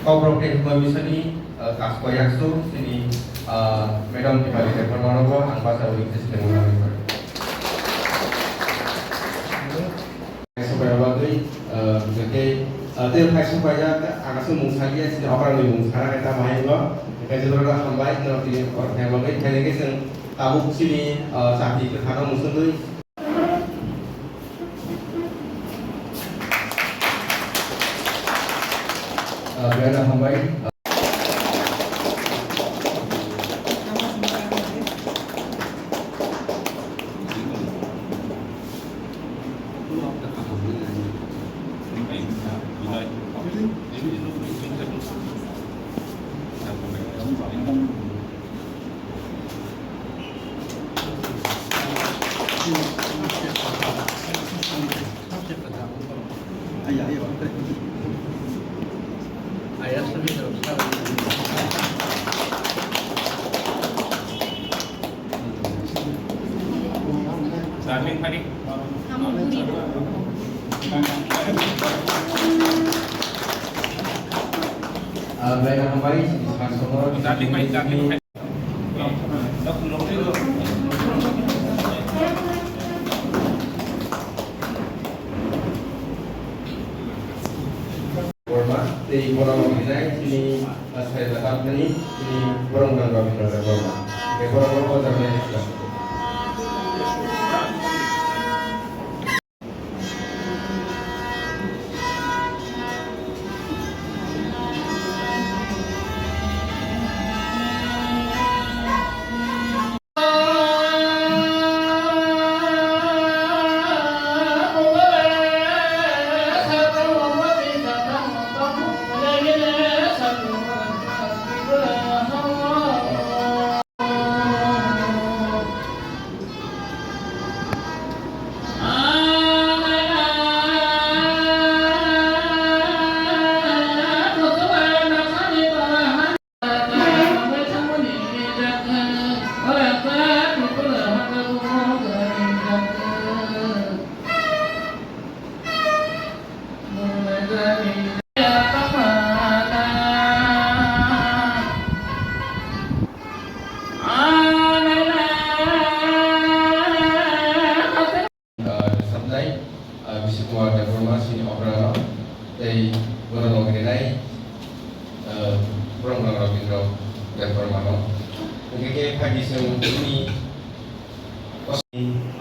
Kooperasi Komisioner Kaskoyaksu sini Madam Timali Permanowo Anggota Wikis dengan sebenarnya jadi dia pasal supaya anak semua sahaja sini orang yang sekarang kita main lo kita juga hambai nanti orang yang main jadi kita tahu sini saat itu karena musuh tu berada hambai Darling Hari. berada hambai semua Darling Hari. Darling Hari. Di Borong ini sini saya datang ini Borong dan kami berada Borong. Oke Borong kota Malaysia.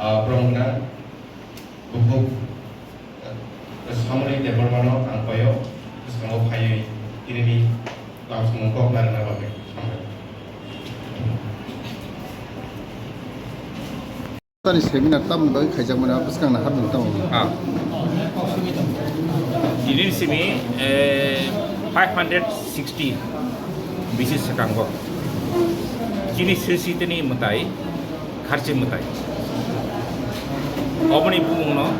Permohonan bubuk Assalamualaikum Department Angkoyo terus kamu payu ini langsung mengkok dan apa tadi seminar tam bagi kerja mana apa sekarang nak tahu. Ini sini 560 bisnis sekarang. Kini sisi ini mutai, kharci mutai. Obani bung no,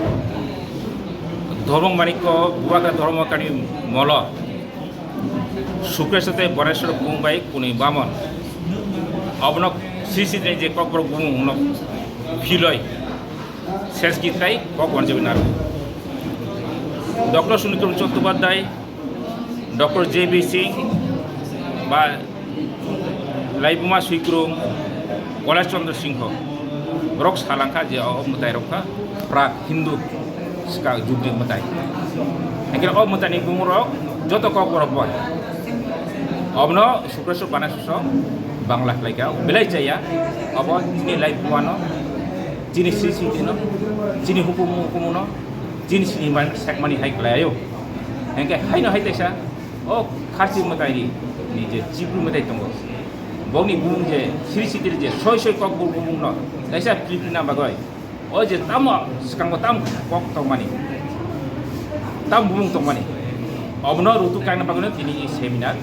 dorong maniko buat dorong kani molo. Sukres itu Baneswar bung baik kuni bamon. Obno sisi ini je kok bung no, filoi. Sales kita kok wanjir benar. Dr. Sunikrum Chattopadhyay, Dr. J.B. Singh, ba Laibuma Suikrum, Kailash Chandra Singh, Rok Salangka je mutai rokka, pra Hindu ska jugdi mutai. Ekira mutai ni bumurok, joto kok borok boy. Obno Sukreswar Baneswar Bangla laika, belai jaya, abo ini Laibuma no, jini sisi no, jini hukum no. Jenis ini man segmani hai kelayo, engke hai no hai tesa, oh kharci mutai ni je cipru mutai tunggu, boni bung je siri siri je soy kok bung no, tesa Filipina bagai, oh je tamu sekarang tamu kok tongmani, tamu bung tongmani, obno rutu karena bagai ini seminar,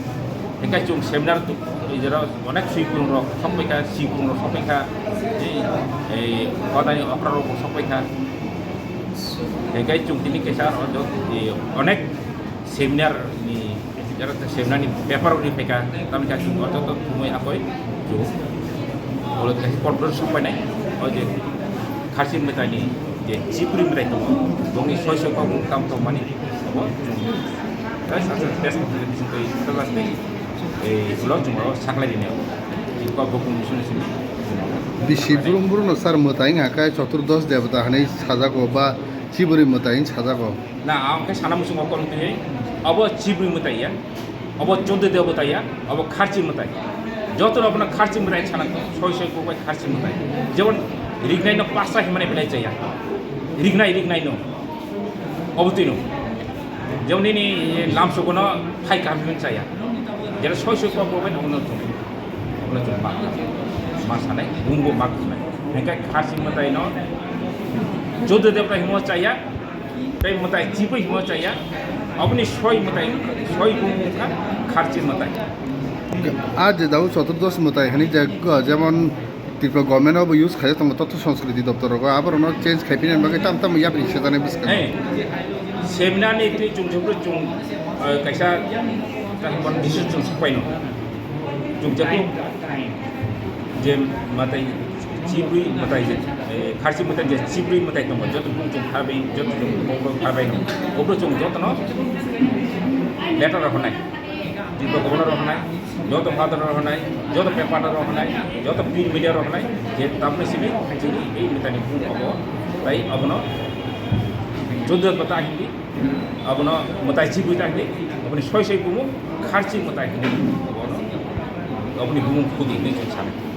engke cung seminar tu, ijara onek sikurung rok, sampai ka sikurung rok sampai ka, kota ni opera rok sampai ka. Kayak cung ini kisah untuk onek seminar ni, jarak seminar ni paper ni mereka, kami kasih untuk semua apa itu, kalau kasih korporat sampai naik, oje kasih mereka ni, je cipri mereka tu, dongi sosial kamu tam mana, apa, सासे test करते बिसिन तो इस्तालास्ते उलाव जुमाव साखलाई दिनायाव जिखौ बुकुम मिसनसिम बिसि बुरुं बुरुं सार मोतायिं हाखाय चतुर्दश देवता हानै साजागौ बा चिबुरि मोतायिं साजागौ ना आमके साना मुसुमाव कलमते अब चिबुरि मोताया अब 14 देवताया अब खारची मोताय যত আপনার খার্চি মোতাই ছানাতো ছয় কোপাই খার্চি মোতাই যেমন রিগনাইনো পাঁচটা হিমানে বেলাই চাইয়া রিগনাইনো অবতীর্ণ যেমন ইনি লামসোকোনো ফাই কামিন চাইয়া যেটা ছয় কোপাই আপনার জন্য মা সানাই বুমবো মা খুনাই হেঁকা খার্চি মোতাই ন যৌদ্ধ দেবতা হিম চাইয়া তাই মোতাই চিপই হিম চাইয়া আপনি ছয় মোতাই ছয় গুমুখা খার্চি মোতাই আজ দাও চতুর্দশ মোতায় হানি যেমন ত্রিপুরা গভর্নমেন্ট ইউজ খাই তোমার তথ্য সংস্কৃতি দপ্তর আবার চেঞ্জ খাইপিনের বাকি টাম টাম ইয়াপনি সেদানে বিস্কার सेमिनारनि जोंजोंबो जों खायसा जाहैबाय डिसिजन सफायनो जों जाखौ जे माथाय चिब्रि माथाय खारसि माथाय जे चिब्रि माथाय दङ जत जों खारबाय जत जों बंग खारबाय न अब्रो जों जतन लेटर होनाय जिबो गभर्नर होनाय जत फादर होनाय जत पेपर होनाय जत प्रिंट मीडिया होनाय जे तामने सिबि जोंनि এই मिटानि बुङो ताई अबनो যুদ্ধ কথা হিন্দি আপন মতাই চিবুই তাকে আপনি ছয় ছয় গুমু খারচি মতাই হিন্দি আপনি গুমু খুদি নেই সামনে